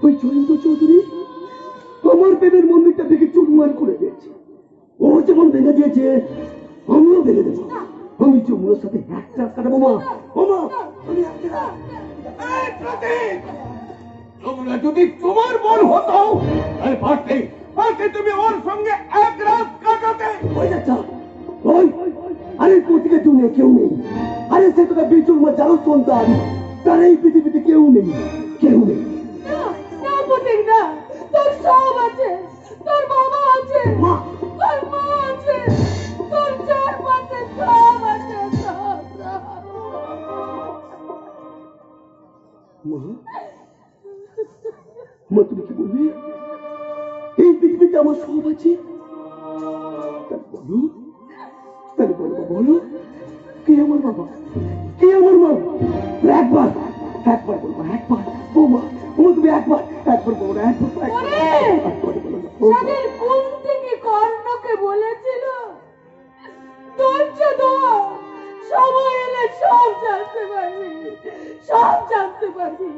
ওই জয়ন্ত চৌধুরী আমার প্রেমের মন্দিরটা ভেঙে চুরমার করে দিয়েছে। ও যেমন ভেঙে দিয়েছে আমিও ভেঙে দেবো। আমি যমুনার সাথে এক রাত কাটাবো। মা মামা আমি যমুনা যদি তোমার বোন হতো তাহলে পারতে পারতে তুমি ওর সঙ্গে এক রাত কাটাতে। ওই যাচ্ছা ওই আরে প্রতিকে দুনিয়া কেউ নেই। আরে সে তোকে বিচুরমা যারো সন্তান তার এই পৃথিবীতে কেউ নেই, কেউ নেই। না তোর সব আছে, তোর বাবা আছে, তোর মা আছে, তোর চারপাশে সব আছে। মা তুমি কি বলবি? এই পৃথিবীতে আমার সব আছে? বলো তাহলে বলো বলো কে আমার বাবা, কে আমার মা? একবার একবার বলবো, একবার বৌমা বৌমা তুমি একবার একবার বলো না, একবার তাদের কোন থেকে কর্ণকে বলেছিল ধৈর্য ধর, সময় এলে সব জানতে পারবি, সব জানতে পারবি।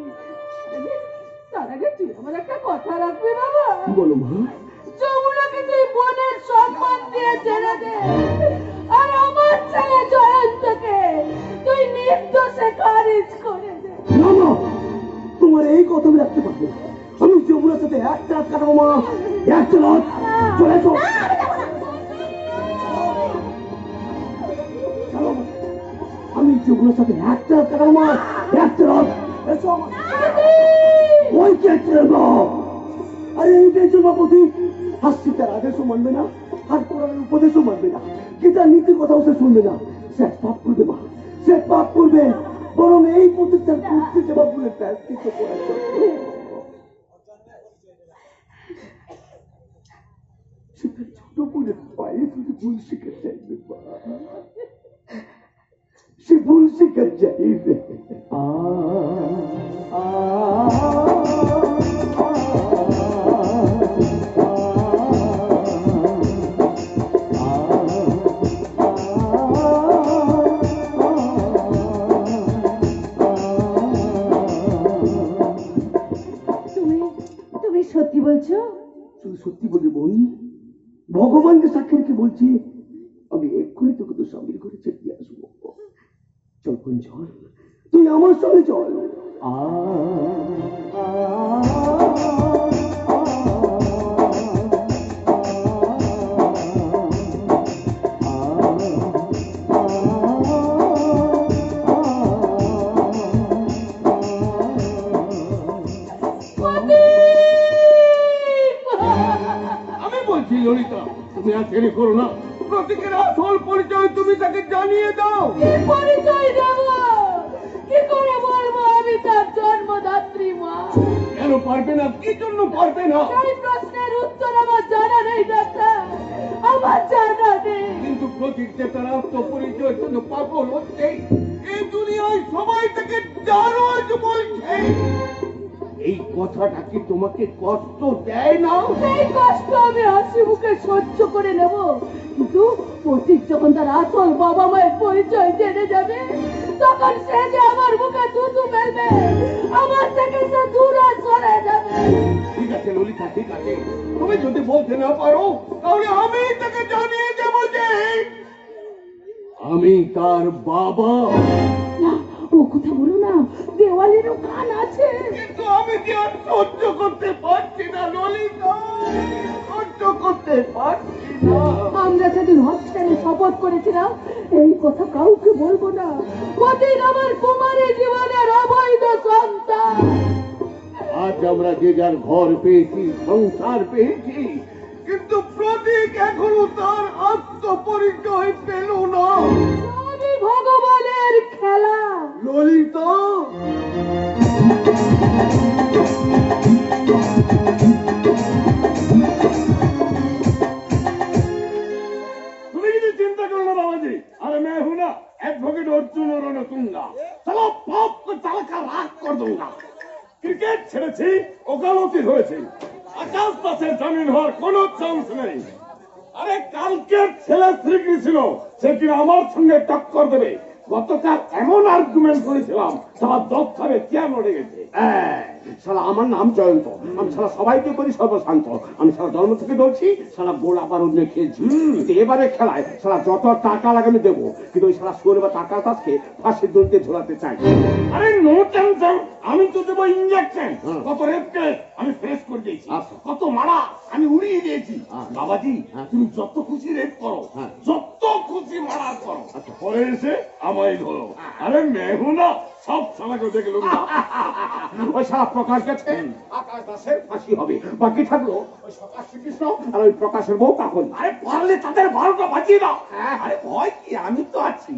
তার আগে তুই আমার একটা কথা রাখবি বাবা। বলো মা। যমুনাকে তুই বোনের সম্মান দিয়ে ছেড়ে দে, আর আমার ছেলে জয়ন্তকে তুই নির্দোষে খারিজ করে দে। না না তোমার এই কথা আমি রাখতে পারবো। আমি যমুনার সাথে এক রাত কাটাবো মা, একটা রাত। চলে এসো। আমি যমুনার সাথে এক রাত কাটাবো মা, একটা রাত। এসো ওই কে না। আরে এই দেশের বাপতি হাসছি তার আদেশও মানবে না, আর কোরআনের উপদেশও মানবে না, গীতার নীতি কথাও সে শুনবে না। সে পাপ করবে মা, সে পাপ করবে। বরং এই প্রতিষ্ঠান করতে যাবা বলে প্রায়শ্চিত্ত করার জন্য সে তার ছোট বোনের পায়ে তুলে ভুল শিখে চাইবে মা, সে ভুল শিখে চাইবে। সত্যি বলছো? শুধু সত্যি বলি বোন, ভগবানকে সাক্ষী রেখে বলছি আমি এক্ষুনি তোকে তো স্বামীর ঘরে ছেড়ে আসবো। চল বোন চল, তুই আমার সঙ্গে চল। ললিতা তুমি আর দেরি করো না, প্রতীকের আসল পরিচয় তুমি তাকে জানিয়ে দাও। কি পরিচয় দেব? কি করে বলবো আমি তার জন্মদাত্রী মা? কেন পারবে না? কি জন্য পারবে না? এই প্রশ্নের উত্তর আমার জানা নেই ডাক্তার, আমার জানা নেই। কিন্তু প্রতীক যে তার আত্মপরিচয়ের জন্য পাগল হচ্ছে, এই দুনিয়ায় সবাই তাকে জানোয়ার বলছে। এই কথাটা কি তোমাকে কষ্ট দেয় না? সেই কষ্ট আমি হাসি মুখে সহ্য করে নেব, কিন্তু প্রতীক যখন তার আসল বাবা মায়ের পরিচয় জেনে যাবে তখন সে যে আমার মুখে থুতু ফেলবে, আমার থেকে সে দূরে সরে যাবে। ঠিক আছে ললিতা, ঠিক আছে, তুমি যদি বলতে না পারো তাহলে আমি তাকে জানিয়ে দেব যে আমি তার বাবা। না, ও কথা বলো না, দেওয়ালেরও কান আছে। কিন্তু আমি কি আর সহ্য করতে পারছি না ললিতা, সহ্য করতে পারছি না। আমরা সেদিন হসপিটালে শপথ করেছিলাম এই কথা কাউকে বলবো না। প্রতীক আমার কুমারী জীবনের অবৈধ সন্তান। আজ আমরা যে যার ঘর পেয়েছি, সংসার পেয়েছি, কিন্তু প্রতীক এখনো তার আত্মপরিচয় পেল না। সবই ভগবানের খেলা ললিতা। তুমি যদি চিন্তা করো না বাবাজি, अरे मैं हूं ना एडवोकेट अर्जुन रणतुंगा, चलो पाप को चालका राख कर दूंगा। ক্রিকেট ছেড়েছি, ওকালতি হয়েছে, আকাশ পাশের জমিন হওয়ার কোন চান্স নেই। আরে কালকের ছেলে শ্রীকৃষ্ণ সে কিনা আমার সঙ্গে টক্কর দেবে, গতকাল এমন আর্গুমেন্ট করেছিলাম সবার দপ খাবে চেয়ার লড়ে গেছে। শালা আমার নাম জয়ন্ত, আমি শালা সবাইকে করি সর্বশান্ত, আমি শালা জন্ম থেকে বলছি শালা গোলা বারুদ নিয়ে খেলছি। কিন্তু এবারে খেলায় শালা যত টাকা লাগে আমি দেবো, কিন্তু ওই শালা শুয়োর বা টাকা তাজকে ফাঁসির দড়িতে ঝোলাতে চাই। আরে নো টেনশন, আমি তো দেবো ইঞ্জেকশন। কত রেপ কেস আমি ফেস করে দিয়েছি, কত মারা আমি উড়িয়ে দিয়েছি। বাবাজি তুমি যত খুশি রেপ করো, যত খুশি মারা করো, পরে এসে আমায় ধরো। আরে মেহু না সব সালাকে দেখে লোক ওই শালা প্রকাশ গেছে, আকাশ দাসের ফাঁসি হবে, বাকি থাকলো ওই সকাশ শ্রীকৃষ্ণ আর ওই প্রকাশের বউ কাকলি। আরে পারলে তাদের 12টা বাঁচিয়ে দাও। আরে ভয় কি, আমি তো আছি।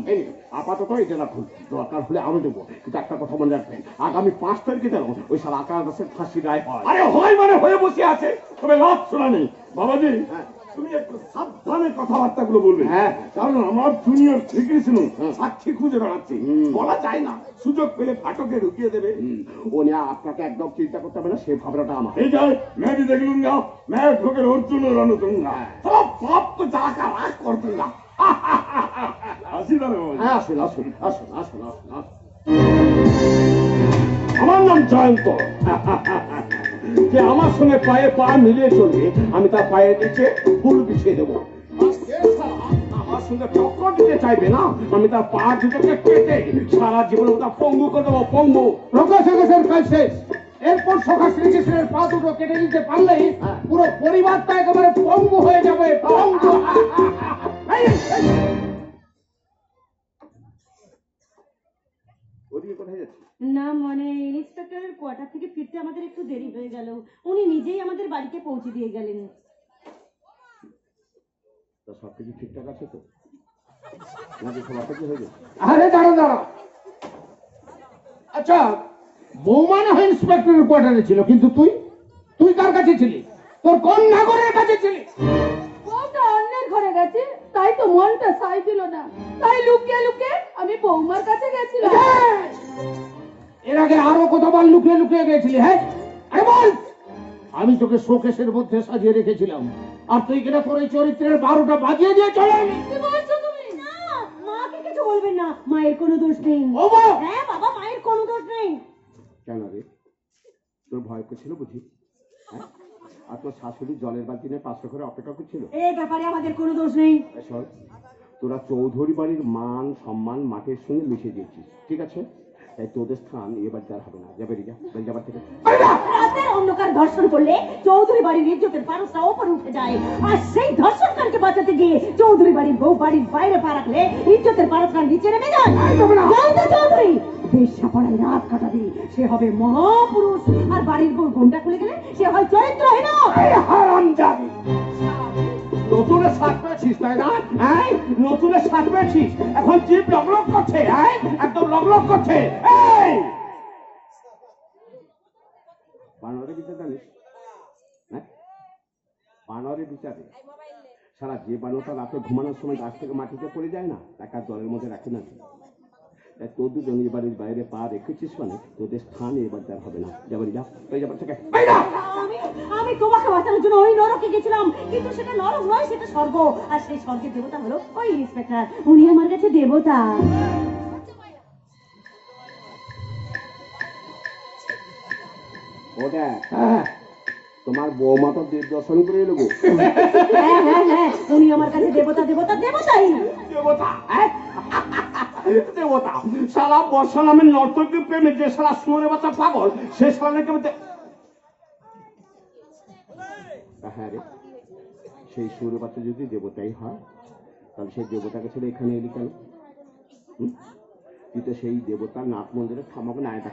আপাতত এটা রাখুন, দরকার হলে আরো দেবো, কিন্তু একটা কথা মনে রাখবেন, আগামী 5 তারিখে যেন ওই শালা আকাশ দাসের ফাঁসি রায় হয়। আরে হয় মানে হয়ে বসে আছে, তবে লাভ শোনা নেই। বাবাজি তুমি একটু সাবধানে কথাবার্তা গুলো বলবে, কারণ আমার জুনিয়র শ্রীকৃষ্ণ সাক্ষী খুঁজে বেড়াচ্ছে, বলা যায় না, সুযোগ পেলে ফাটকে ঢুকিয়ে দেবে। ও নিয়ে আপনাকে একদম চিন্তা করতে হবে না, সেই ভাবনাটা আমার। এই যায় मैं भी देख लूंगा, मैं ठोकर अर्जुन रन दूंगा, सब पाप को जाकर राख कर दूंगा। হাসি না রে বাবা। আসুন আসুন আসুন আসুন আসুন আসুন। আমার নাম জয়ন্ত। যে আমার সঙ্গে পায়ে পা মিলিয়ে চলবে, আমি তার পায়ে নিচে ফুল বিছিয়ে দেবো। আমার সঙ্গে টক্কর দিতে চাইবে না, আমি তার পা দুটোকে কেটে সারা জীবন ওটা পঙ্গু করে দেবো, পঙ্গু। প্রকাশ আকাশের কাজ শেষ, এরপর সখা শ্রীকৃষ্ণের পা দুটো কেটে দিতে পারলেই পুরো পরিবারটা একেবারে পঙ্গু হয়ে যাবে, পঙ্গু। ওদিকে কোথায় যাচ্ছে? না মানে ইন্সপেক্টরের কোয়ার্টার থেকে ফিরতে আমাদের একটু দেরি হয়ে গেল, উনি নিজেই আমাদের বাড়িতে পৌঁছে দিয়ে গেলেন। তা সবকিছু ঠিকঠাক আছে তো? নাকি সবার কিছু হয়ে গেছে? আরে দাঁড়া দাঁড়া, আচ্ছা বৌমা না হয় ইন্সপেক্টরের কোয়ার্টারে ছিল, কিন্তু তুই তুই কার কাছে ছিলি? তোর কোন নাগরের কাছে ছিলি? বউটা অন্যের ঘরে গেছে, তাই তো মনটা সাই দিল না, তাই লুকিয়ে লুকিয়ে আমি বৌমার কাছে গেছিলাম। এর আগে আরো কতবার লুকিয়ে লুকিয়ে গেছিলি? হ্যাঁ আরে বল। আমি তোকে শোকেশের মধ্যে সাজিয়ে রেখেছিলাম, আর তুই কিনা তোর এই চরিত্রের 12টা বাজিয়ে দিয়ে চলে এলি। কি বলছো তুমি? না, মাকে কিছু বলবেন না, মায়ের কোনো দোষ নেই। ও মা! হ্যাঁ বাবা, মায়ের কোনো দোষ নেই। কেন রে, তোর ভয় করছিল বুঝি? আর তোর শাশুড়ি জলের বালতি নিয়ে 500 করে অপেক্ষা করছিল। এই ব্যাপারে আমাদের কোনো দোষ নেই। শোন, তোরা চৌধুরী বাড়ির মান সম্মান মাঠের সঙ্গে মিশে দিয়েছিস, ঠিক আছে? তাই তোদের স্থান এবার যার হবে না, যাবে রিজা যাবার থেকে। রাতের অন্ধকার ধর্ষণ করলে চৌধুরী বাড়ির ইজ্জতের পারসটা ওপরে উঠে যায়, আর সেই ধর্ষণকারীকে বাঁচাতে গিয়ে চৌধুরী বাড়ির বউ বাড়ির বাইরে পা রাখলে ইজ্জতের পারসটা নিচে নেমে যায়। চৌধুরী বেশ্যা পড়ায় রাত কাটাবে, সে হবে মহাপুরুষ, আর বাড়ির বউ ঘোমটা খুলে গেলে সে হয় চরিত্রহীন। হারামজাদি, নতুনে শাক পেয়েছিস তাই না? হ্যাঁ, নতুনে শাক পেয়েছিস, এখন জিভ লগলগ করছে, হ্যাঁ একদম লগলগ করছে। এই বানরের বিচার জানিস? হ্যাঁ, বানরের বিচারে সারা যে বানরটা রাতে ঘুমানোর সময় গাছ থেকে মাটিতে পড়ে যায় না, তাকে আর জলের মধ্যে রাখে না। তাই তোর দুজন এবারের বাইরে পা রেখেছিস মানে তোদের স্থান এবার যার হবে না, যাবার যা ওই যাবার থেকে। আমি তোমাকে বাঁচানোর জন্য ওই নরকে গেছিলাম, কিন্তু সেটা নরক নয়, সেটা স্বর্গ, আর সেই স্বর্গের দেবতা হলো ওই ইন্সপেক্টর, উনি আমার কাছে দেবতা। ওটা তোমার বৌমা তো দেব দর্শন করে এলো গো। হ্যাঁ হ্যাঁ হ্যাঁ, উনি আমার কাছে দেবতা দেবতা দেবতাই। দেবতা দেবতা, সারা বর্ষা নামের নর্তকী প্রেমে যে সারা শুয়োরে বাচ্চা পাগল, সে সারা নাকি হ্যাঁ রে, সেই শুয়োরে বাচ্চা যদি দেবতাই হয়, তাহলে সেই দেবতাকে ছেড়ে এখানে এলি কেন? তুই তো সেই দেবতার নাট মন্দিরে থামাকে না এটা।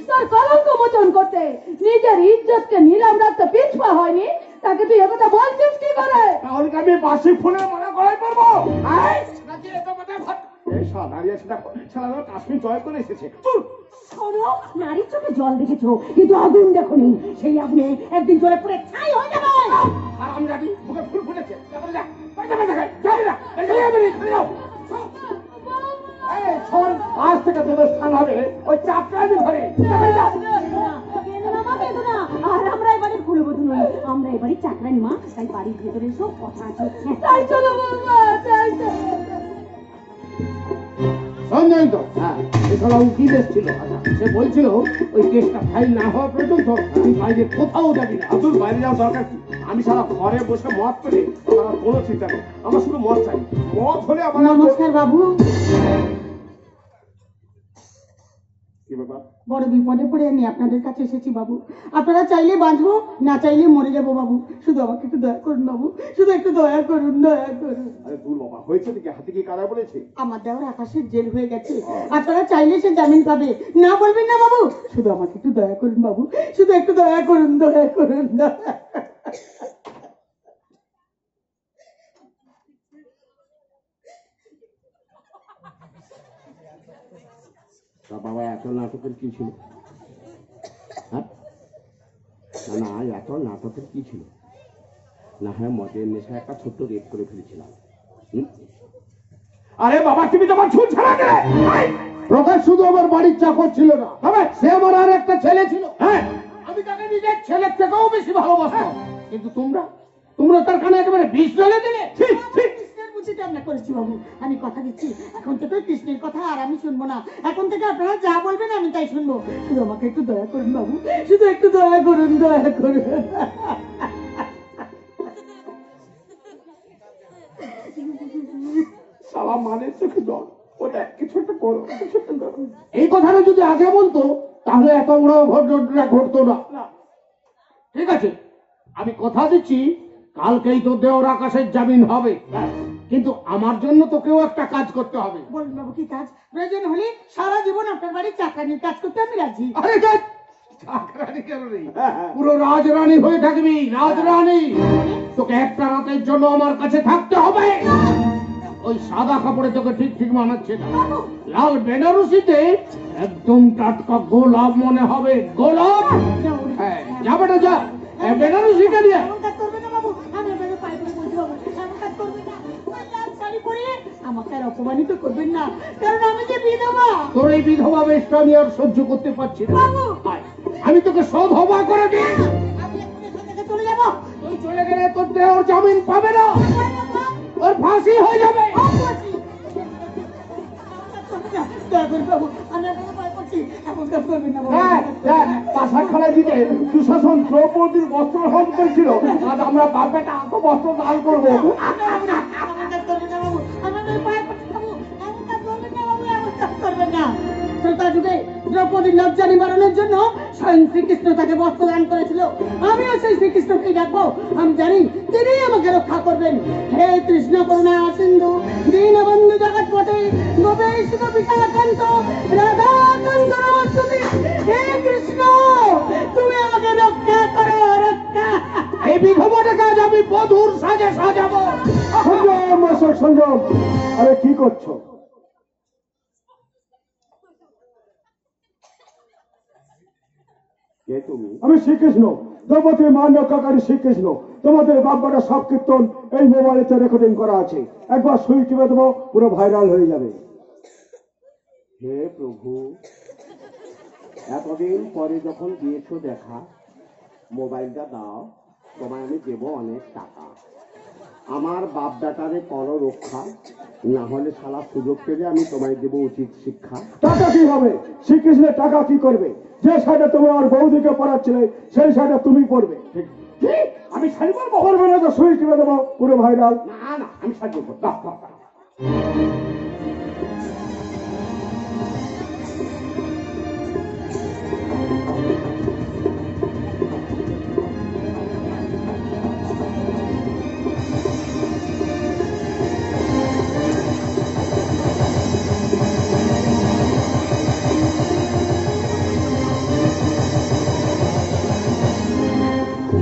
তোর কলঙ্ক মোচন করতে নিজের ইজ্জতকে নিলাম রাখতে পিছপা হয়নি, তাকে তুই একথা বলছিস কি করে? তাহলে আমি বাসি ফুলের মালা গলায় পারবো? কাশ্মীর জয় করে এসেছে। শোনো, নারীর চোখে জল দেখেছো, কিন্তু আগুন দেখোনি, সেই আগুনে একদিন জ্বলে পুড়ে ছাই হয়ে যাবে। আর আমি যাবি, মুখে ফুল ফুটেছে, আজ থেকে তোদের স্থান হবে ওই চাপড়ানি ঘরে। আর আমরা এবারে কুলবধূ নই, আমরা এবারে চাকরি চাকরানি মা, তাই বাড়ির ভেতরে এসো, কথা আছে। তাই চলো বৌমা, তাই চলো। সঞ্জয় তো হ্যাঁ এছাড়া উকিল এসেছিল, সে বলছিল ওই কেসটা ফাইল না হওয়া পর্যন্ত তুই বাইরে কোথাও যাবি না। আব্দুল বাইরে যাওয়ার দরকার কি? আমি সারা ঘরে বসে মদ পেলে আমার আর কোনো চিন্তা নেই। আমার শুধু মদ চাই। মদ হলে আমার নমস্কার বাবু। কি ব্যাপার? বড় বিপদে পড়ে আমি আপনাদের কাছে এসেছি বাবু। আপনারা চাইলে বাঁচবো, না চাইলে মরে যাবো বাবু। শুধু আমাকে একটু দয়া করুন বাবু, শুধু একটু দয়া করুন, দয়া করুন। আরে দূর বাবা, হয়েছে নাকি? হাতে কি কারা বলেছে? আমার দেওয়ার আকাশের জেল হয়ে গেছে, আপনারা চাইলে সে জামিন পাবে, না বলবেন না বাবু? শুধু আমাকে একটু দয়া করুন বাবু, শুধু একটু দয়া করুন, দয়া করুন না। বাবা এত নাটকের কি ছিল? হ্যাঁ না এত নাটকের কি ছিল? না হ্যাঁ মদের নেশা একটা ছোট্ট রেপ করে ফেলেছিলাম। আরে বাবা, তুমি তো আমার ছুট ছাড়া গেলে। প্রকাশ শুধু আমার বাড়ির চাকর ছিল না, সে আমার আর একটা ছেলে ছিল। হ্যাঁ আমি তাকে নিজের ছেলের থেকেও বেশি ভালোবাসতাম, কিন্তু তোমরা তার কানে একেবারে বিষ ঢেলে দিলে। কৃষ্ণের বুঝিতে আমরা করেছি বাবু, আমি কথা দিচ্ছি এখন থেকে কৃষ্ণের কথা আর আমি শুনবো না। এখন থেকে আপনারা যা বলবেন আমি তাই শুনবো। শুধু আমাকে একটু দয়া করুন বাবু, শুধু একটু দয়া করুন, দয়া করুন। সালা মানে চোখে জল। ওটা কিছু একটা করো, কিছু একটা করো। এই কথাটা যদি আগে বলতো তাহলে এত বড় ঘটনা ঘটতো না। ঠিক আছে, আমি কথা দিচ্ছি কালকেই তো দেওর আকাশের জামিন হবে, কিন্তু আমার জন্য তো কেউ একটা কাজ করতে হবে। বলুন বাবু কি কাজ? প্রয়োজন হলে সারা জীবন আপনার বাড়ির চাকরানির কাজ করতে আমি রাজি। আরে চাকরানি কেন নেই, পুরো রাজরানী হয়ে থাকবি, রাজরানী। তোকে একটা রাতের জন্য আমার কাছে থাকতে হবে। ওই সাদা কাপড়ে তোকে ঠিক ঠিক মানাচ্ছে না, লাল বেনারসিতে একদম টাটকা গোলাপ মনে হবে। গোলাপ? হ্যাঁ যাবে না, যা বেনারসিটা নিয়ে। এমন কাজ করবে না বাবু, আমি আপনাদের পায়ে পড়ে বলছি বাবু, এমন কাজ করবে না। ওই লাল শাড়ি পরিয়ে আমাকে আর অপমানিত করবেন না, কারণ আমি যে বিধবা। তোর এই বিধবা বেশটা আমি আর সহ্য করতে পারছি না। বাবু! আয়, আমি তোকে সধবা করে দিই। আমি আপনাদের এখান থেকে চলে যাবো। তুই চলে গেলে তোর দেওর জামিন পাবে না, ওর ফাঁসি হয়ে যাবে। দয়া করে বাবু, আমি আপনাদের পায়ে পড়ছি, এমন কাজ করবেন না বাবু। পাশাখানায় দিতে দুঃশাসন দ্রৌপদীর বস্ত্র হরণ করেছিল, আজ আমরা বাপেটা এত বস্ত্র দান করবো। এমন কাজ করবেন না বাবু, আমি আপনাদের পায়ে পড়ছি বাবু, এমন কাজ করবেন না বাবু, এমন কাজ করবেন না। ত্রেতা যুগে দ্রৌপদীর লজ্জা নিবারণের জন্য স্বয়ং শ্রীকৃষ্ণ তাকে বস্ত্র দান করেছিল। আমিও সেই শ্রীকৃষ্ণকেই ডাকবো। আমি জানি তিনি আমাকে রক্ষা করবেন। হে কৃষ্ণ করুণা সিন্ধু দীনবন্ধু জগৎপতে গোপেশ গোপিকাকান্ত রাধাকান্ত নমস্তুতে। হে কৃষ্ণ, তুমি আমাকে রক্ষা করো, রক্ষা। এই বিধবাটাকে আজ আমি বধূর সাজে সাজাবো। সংযম অশোক, সংযম। আরে কি করছো? কে তুমি? আমি শ্রীকৃষ্ণ, দ্রৌপদীর মান রক্ষাকারী শ্রীকৃষ্ণ। তোমাদের বাপ্পাটা সব কীর্তন এই মোবাইলেতে রেকর্ডিং করা আছে, একবার সুই টিপে দেবো, পুরো ভাইরাল হয়ে যাবে। হে প্রভু, এতদিন পরে যখন দিয়েছো দেখা, মোবাইলটা দাও, তোমায় আমি দেবো অনেক টাকা। আমার বাপ বেটারে করো রক্ষা, না হলে শালা সুযোগ পেলে আমি তোমায় দেবো উচিত শিক্ষা। টাকা কি হবে? শ্রীকৃষ্ণের টাকা কি করবে? যে শাড়িটা তুমি আমার বৌদিকে পড়াচ্ছিলে সেই শাড়িটা তুমি পরবে। কি? আমি শাড়ি পরবো? পরবে না তো সুই টিপে দেবো, পুরো ভাইরাল। না না, আমি সাহায্য করবো। দাও, দাও, দাও।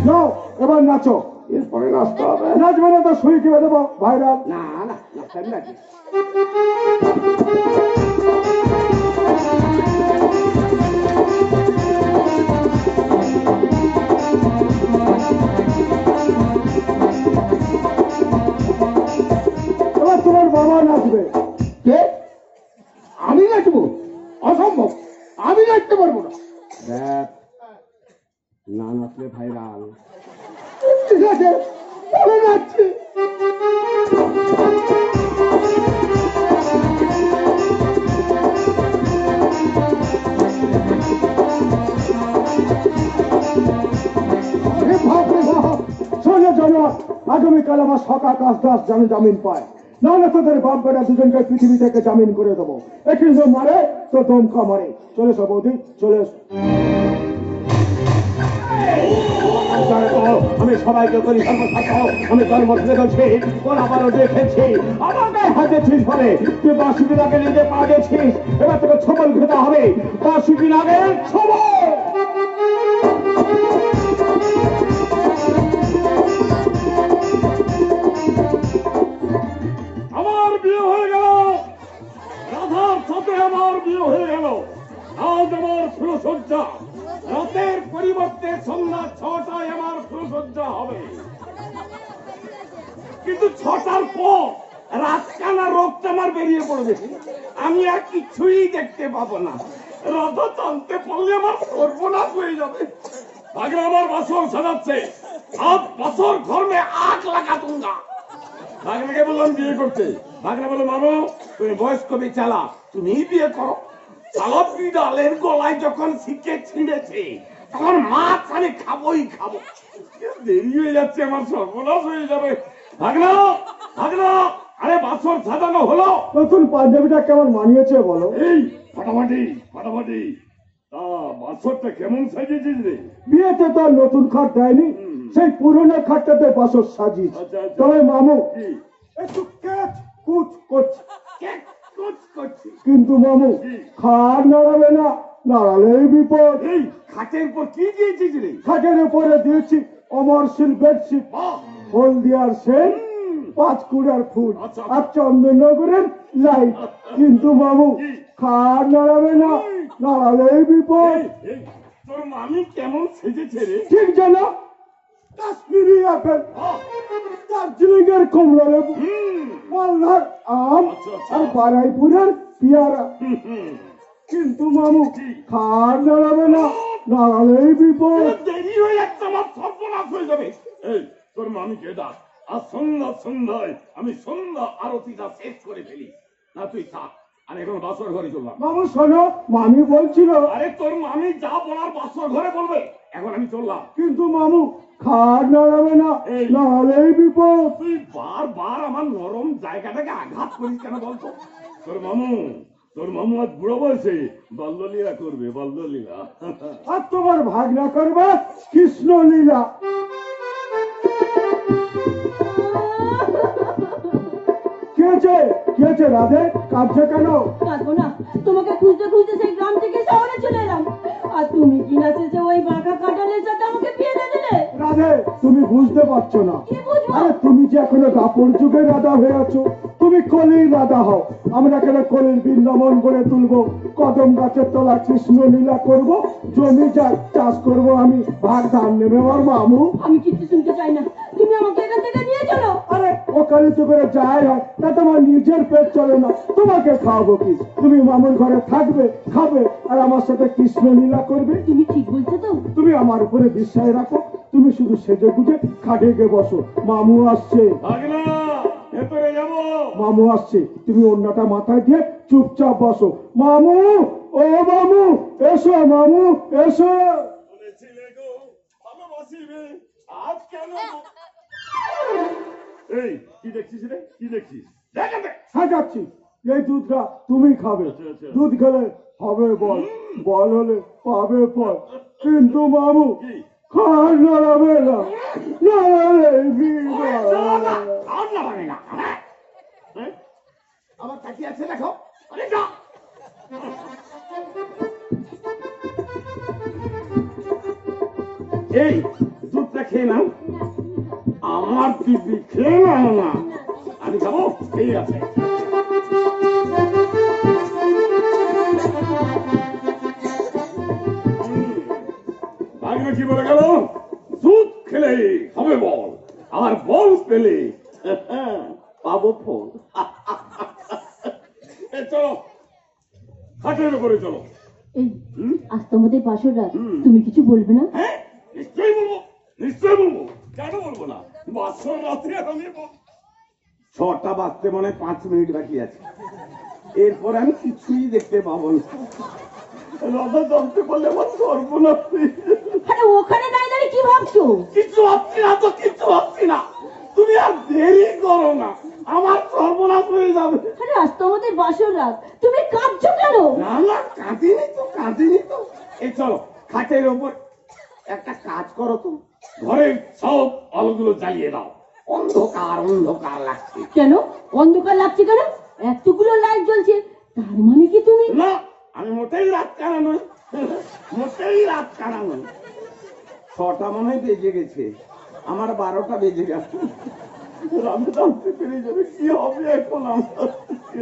যাও, এবার নাচো। এরপরে নাচতে হবে? নাচবে না তো সুই টিপে দেবো, ভাইরাল। না না, টাইম লাগে। এবার তোমার বাবা নাচবে। কে? আমি নাচবো? অসম্ভব, আমি নাচতে পারবো না। দেখ, না নাচলে ভাইরাল। ঠিক আছে, চলে যাচ্ছি। শোনো জনক, আগামীকাল আমার সকাল 10 যেন জামিন পায়, নাহলে তোদের বাপ বেটা দুজনকে পৃথিবী থেকে জামিন করে দেবো। একটু যে মারে তো দমকা মারে। চলে এসো বৌদি, চলে এসো। আমি সবাইকে করি আমি কর্ম করছি, তোর আবারও দেখেছি আমাকে হাতেছিস বলে তুই 52 দিন আগে নিজে পা গেছিস, এবার তোকে ছবল খেতে হবে। 52 দিন আগে ছবল। আমার বিয়ে হয়ে গেল, রাধার সাথে আমার বিয়ে হয়ে গেল। আজ আমার ফুলসজ্জা, রাতের পরিবর্তে সন্ধ্যা 6টায় আমার ফুলসজ্জা হবে। কিন্তু 6টার পর রাতকানা রোগটা আমার বেরিয়ে পড়বে, আমি আর কিছুই দেখতে পাবো না। রাধা টানতে পারলে আমার সর্বনাশ হয়ে যাবে। আগে আমার বাসর সাজাচ্ছে, আজ বাসর ঘর মে আগ লাগা দুঙ্গা। ভাগনাকে বললাম বিয়ে করতে, ভাগনা বললো মামু তুমি বয়স্ক বিচালা, তুমি বিয়ে করো। চালা বিড়ালের গলায় যখন শিখে ছিঁড়েছে তখন মাছ আমি খাবোই খাবো। দেরি হয়ে যাচ্ছে, আমার সর্বনাশ হয়ে যাবে। ভাগনা, ভাগনা, আরে বাসর সাজানো হলো? নতুন পাঞ্জাবিটা কেমন মানিয়েছে বলো? এই ফাটাফাটি ফাটাফাটি। তা বাসরটা কেমন সাজিয়েছিস রে? বিয়েতে তো আর নতুন খাট দেয়নি, সেই পুরনো খাটটাতে বাসর সাজিয়েছি। আচ্ছা, আচ্ছা। তবে মামু কি? একটু ক্যাচ কুচ করছে, কেক কুচ করছি। কিন্তু মামু খাট নাড়াবে না, নাড়ালেই বিপদ। এই খাটের পর কি দিয়েছিস রে? খাটের উপরে দিয়েছি অমরশীল বেডশিট, বাহ, হলদিয়ার সেন, 5 কুড়ার ফুল আচ্ছা। আর চন্দননগরের লাইট। কিন্তু মামু খাট নাড়াবে না, নাড়ালেই বিপদ। এই, তোর মামি কেমন সেজেছে রে? ঠিক যেন কাশ্মীরি আপেল, দার্জিলিং এর কমলা লেবু, মালদার আম আচ্ছা, আচ্ছা। আর বারাইপুরের পেয়ারা। কিন্তু মামু খাট নাড়াবে না, নাড়ালেই বিপদ। দেরি হয়ে যাচ্ছে, আমার সর্বনাশ হয়ে যাবে। এই তোর মামিকে ডাক, আর সন্ধ্যায় আমি সন্ধ্যা আরতিটা শেষ করে ফেলি। না তুই থাক, আমি এখন বাসর ঘরে চললাম। মামু শোনো, মামি বলছিল। আরে তোর মামি যা বলার বাসর ঘরে বলবে, এখন আমি চললাম। কিন্তু মামু খাট নাড়াবে না, এই। নাড়ালেই বিপদ। তুই বারবার আমার নরম জায়গাটাকে আঘাত করিস কেন বলতো? তোর মামু আজ বুড়ো বয়সে বাল্যলীলা করবে, বাল্যলীলা। আর তোমার ভাগনা করবে কৃষ্ণলীলা। কি হয়েছে রাধে, কাঁদছে কেন? কাঁদবো না, তোমাকে খুঁজতে খুঁজতে সেই গ্রাম থেকে শহরে চলে এলাম, আর তুমি কি নাচেছে ওই বাঁকা কাঁঠালের সাথে আমাকে বিয়ে দিয়ে দিলে। রাধে, তুমি বুঝতে পারছো না। কি বুঝবো? আরে তুমি যে এখনো দাপর যুগের রাধা হয়ে আছো, তুমি কলির রাধা হও। আমরা কেন কলির বৃন্দাবন করে তুলবো, কদম গাছের তলা কৃষ্ণ লীলা করবো, জমি চাষ করবো, আমি ভাগ ধান নেবে আমার মামু। আমি কিছু শুনতে চাই না, তুমি আমাকে এখান থেকে নিয়ে চলো। আরে ও কালি যুগের যাই হয়, তা তোমার নিজের পেট চলে না, তোমাকে খাওয়াবো কি? তুমি মামুর ঘরে থাকবে, খাবে, আর আমার সাথে কৃষ্ণ লীলা করবে। তুমি ঠিক বলছো তো? তুমি আমার উপরে বিশ্বাস রাখো, তুমি শুধু সেজে গুজে খাটে গিয়ে বসো। মামু আসছে, ভাগনা, ভেতরে যাবো। মামু আসছে, তুমি অন্যটা মাথায় দিয়ে চুপচাপ বসো। মামু, ও মামু, এসো মামু, এসো। বলেছিলে গো ভালোবাসিবে, আজ কেন? এই কি দেখছিস রে, কি দেখছিস? দেখাতে সাজাচ্ছি, এই দুধটা তুমি খাবে। আচ্ছা, আচ্ছা। দুধ খেলে হবে বল, বল হলে পাবে ফল। কিন্তু মামু কি? খাট নাড়াবে না, নাড়ালে বিপদ। আর না মানে না, হ্যাঁ? আমার তাকিয়ে আছে দেখো, আরে যা। এই দুধটা খেয়ে নাও। আমার দিদি খেয়ে নাও না, আমি খাবো। এই আছে, ভাগনা কি বলে গেল? দুধ খেলে হবে বল, আর বল পেলে পাবো ফল। চলো খাটের উপরে চলো। এই আজ তোমাদের বাসর রাত, তুমি কিছু বলবে না? হ্যাঁ নিশ্চয়ই বলবো, নিশ্চয়ই বলবো। কেন বলবো না? বাসর রাতে আমি 6টা বাজতে মনে হয় 5 মিনিট বাকি আছে, এরপরে আমি কিছুই দেখতে পাবো না। রাধা জানতে পারলে আমার সর্বনাশ। আরে ওখানে দাঁড়িয়ে কি ভাবছো? কিছু ভাবছি না তো, কিছু ভাবছি না। তুমি আর দেরি করো না, আমার সর্বনাশ হয়ে যাবে। আরে আজ তো আমাদের বাসর রাত, তুমি কাঁদছো কেন? না না, কাঁদিনি তো, কাঁদিনি তো। এই চলো খাটের ওপর একটা কাজ করো তো, ঘরের সব আলোগুলো জ্বালিয়ে দাও। অন্ধকার অন্ধকার লাগছে। কেন অন্ধকার লাগছে কেন? এতগুলো লাইট জ্বলছে, তার মানে কি তুমি? না, আমি মোটেই রাত কানা নই, মোটেই রাত কানা নই। 6টা মনে হয় বেজে গেছে, আমার 12টা বেজে গেছে। রাধা জানতে পেরে যাবে, কি হবে এখন আমার?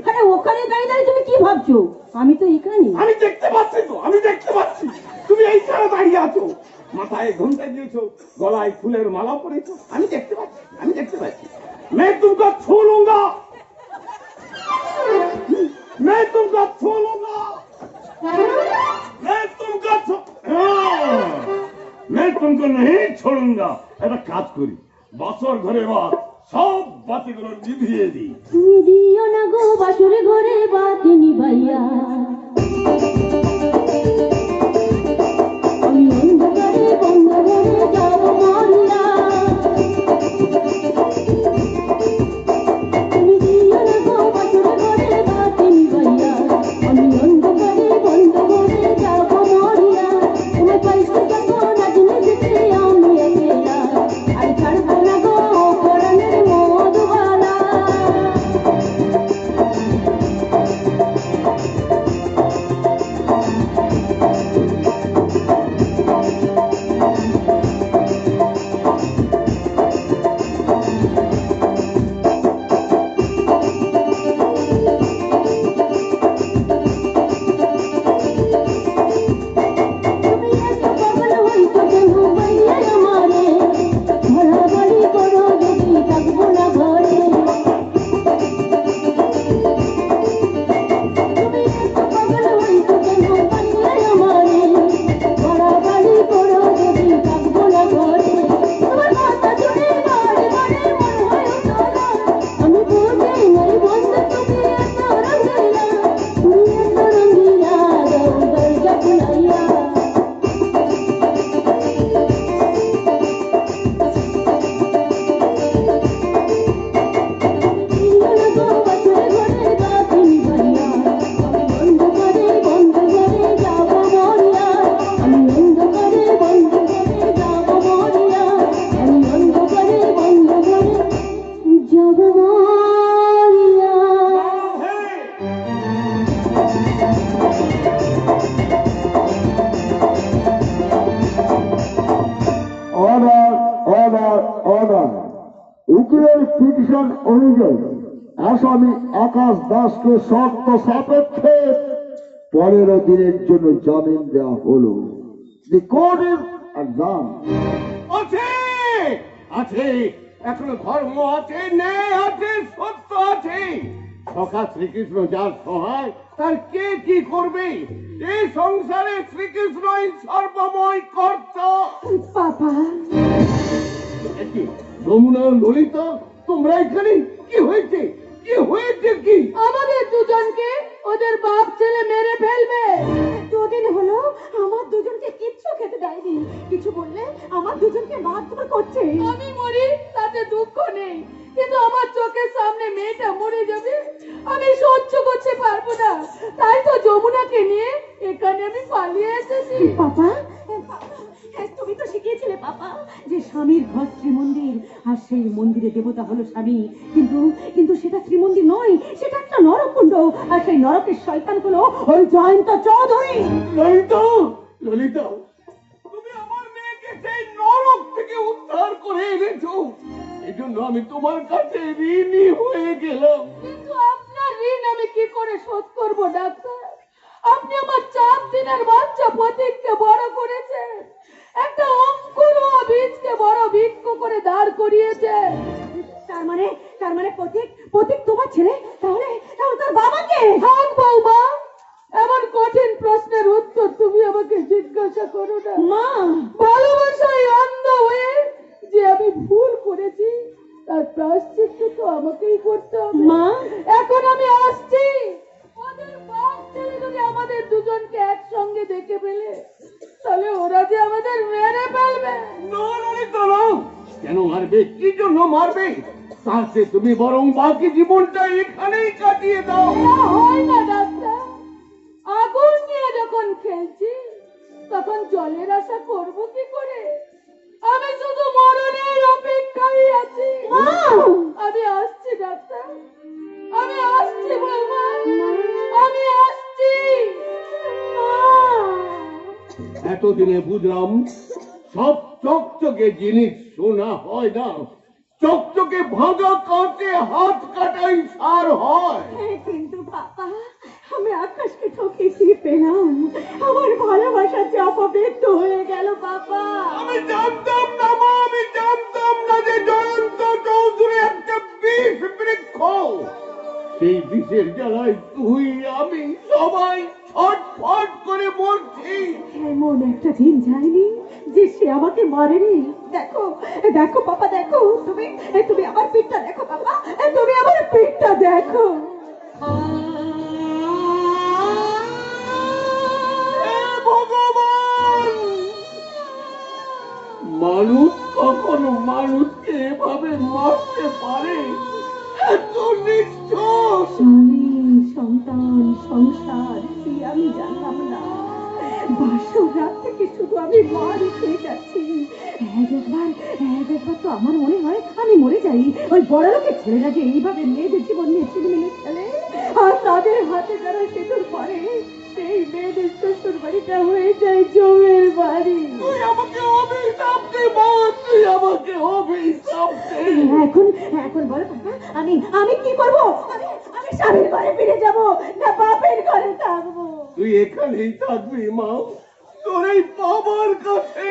আরে ওখানে দাঁড়িয়ে তুমি কি ভাবছো? আমি তো এখানে। আমি দেখতে পাচ্ছি তো, আমি দেখতে পাচ্ছি তুমি এইখানে দাঁড়িয়ে আছো, মাথায় ঘুমটা দিয়েছো, গলায় ফুলের মালা পরেছো, আমি দেখতে পাচ্ছি, আমি দেখতে পাচ্ছি। मैं तुमको छू लूंगा, मैं तुमको छू लूंगा, मैं तुमको नहीं छोड़ूंगा। একটা কাজ করি, বাসর ঘরে বাদ সব বাতিগুলো নিভিয়ে দিই। তুমি দিও না গো বাসর ঘরে বাতি নিভাইয়া, আমি অন্ধকারে বন্ধ ঘরে যাব মরিয়া। তুমি দিও না গো বাসর ঘরে বাতি নিভাইয়া, আমি অন্ধকারে বন্ধ ঘরে যাব মরিয়া। তুমি পাইছো যখন আজ নিজেকে আমি একেলা, আর ছাড়বো না গো পরাণের মধুবালা। তুমি এত পাগল হইছো কেন মাইয়া আমারে, ঘোরাঘুরি করো যদি থাকবো না ঘরে। তুমি এত পাগল হইছো কেন মাইয়া আমারে, ঘোরাঘুরি করো যদি থাকবো না ঘরে। তোমার কথা শুনে বারে বারে মন হয় উতলা, আমি বুঝি নাই বন্ধু তুমি এত রঙিলা, তুমি এত রঙিলা দাও দরজা খুলাইয়া। Order order order. উকিলের পিটিশন অনুযায়ী আসামি আকাশ দাসকে শর্ত সাপেক্ষে 15 দিনের জন্য জামিন দেওয়া হলো। The court is adjourn. আছে আছে, এখনো ধর্ম আছে, ন্যায় আছে, সত্য আছে। সখা শ্রীকৃষ্ণ যার সহায়, তার কে কি করবে? এই সংসারে শ্রীকৃষ্ণই সর্বময় কর্তা। বাবা, যমুনা, ললিতা, তোমরা এখানে? কি হয়েছে, কি হয়েছে কি? আমাদের দুজনকে ওদের বাপ ছেলে মেরে ফেলবে। দুদিন হলো আমার দুজনকে কিচ্ছু খেতে দেয়নি, কিছু বললে আমার দুজনকে মারধর করছে। আমি মরি তাতে দুঃখ নেই, কিন্তু আমার চোখের সামনে মেয়েটা মরে যাবে, আমি সহ্য করতে পারবো না। তাই তো যমুনাকে নিয়ে এখানে আমি পালিয়ে এসেছি। পাপা, তুমি তো শিখিয়েছিলে পাপা যে স্বামীর ঘর শ্রীমন্দির, আর সেই মন্দিরে দেবতা হলো স্বামী। কিন্তু কিন্তু সেটা শ্রীমন্দির নয়, সেটা একটা নরকুণ্ড, আর সেই নরকের শয়তান হলো ওই জয়ন্ত চৌধুরী। ললিতা, ললিতা, তুমি আমার মেয়েকে সেই নরক থেকে উদ্ধার করে এনেছো, এজন্য আমি তোমার কাছে ঋণী হয়ে গেলাম। কিন্তু আপনার ঋণ আমি কি করে শোধ করবো ডাক্তার? আপনি আমার 4 দিনের বাচ্চা প্রতীককে বড় করেছেন, একটা অঙ্কুর বীজকে বড় বৃক্ষ করে দাঁড় করিয়েছে। তার মানে প্রতীক তোমার ছেলে? তাহলে তাহলে তার বাবাকে? থাক বৌমা, এমন কঠিন প্রশ্নের উত্তর তুমি আমাকে জিজ্ঞাসা করো না। মা, ভালোবাসায় অন্ধ হয়ে যে আমি তাহলে ওরা যে আমাদের মেরে ফেলবে। না ললিতা না, কেন মারবে? কি জন্য মারবে? তাতে তুমি বরং বাকি জীবনটা এখানেই কাটিয়ে দাও। এরা হয় না ডাক্তার, আগুন নিয়ে যখন খেলছি তখন জলের আশা করব কি করে? আমি শুধু মরণের অপেক্ষায় আছি। আমি আসছি ডাক্তার, আমি আসছি বাবা, আমি আসছি। এতদিনে বুঝলাম সব চকচকে জিনিস সোনা হয় না, চকচকে ভাঙা কাঁচে হাত কাটাই সার হয়। কিন্তু বাবা, আমি আকাশকে ঠকিয়ে পেলাম, আমার ভালোবাসা যে অপবৃদ্ধ হয়ে গেল বাবা। আমি জানতাম না মা, আমি জানতাম না যে জয়ন্ত চৌধুরী একটা বিষ বৃক্ষ। সেই বিষের জ্বালায় তুই আমি সবাই ছটফট করে মরছি। এমন একটা দিন যায়নি যে সে আমাকে মারেনি। দেখো দেখো বাবা, দেখো তুমি তুমি আমার পিঠটা দেখো বাবা, তুমি আমার পিঠটা দেখো। হে ভগবান, মানুষ কখনো মানুষকে এভাবে মারতে পারে? এত নিষ্ঠুর! স্বামী, সন্তান, সংসার কি আমি জানলাম না। বাসর রাত থেকে শুধু আমি মারি খেয়ে যাচ্ছি। একবার তো আমার মনে হয় আমি মরে যাই। ওই বড় লোকের ছেলেরা যে এইভাবে মেয়েদের জীবন নিয়ে ছিনিমিনি খেলে আর তাদের হাতে যারা সেতুর পরে, সেই মেয়েদের শ্বশুর বাড়িটা হয়ে যায় জমের বাড়ি। তুই আমাকে অভিশাপ দে মা, তুই আমাকে অভিশাপ দে। এখন বলো বাবা, আমি কি করবো? আমি স্বামীর ঘরে ফিরে যাব না বাপের ঘরে থাকবো? তুই এখানেই থাকবি মা, তোর এই বাবার কাছে।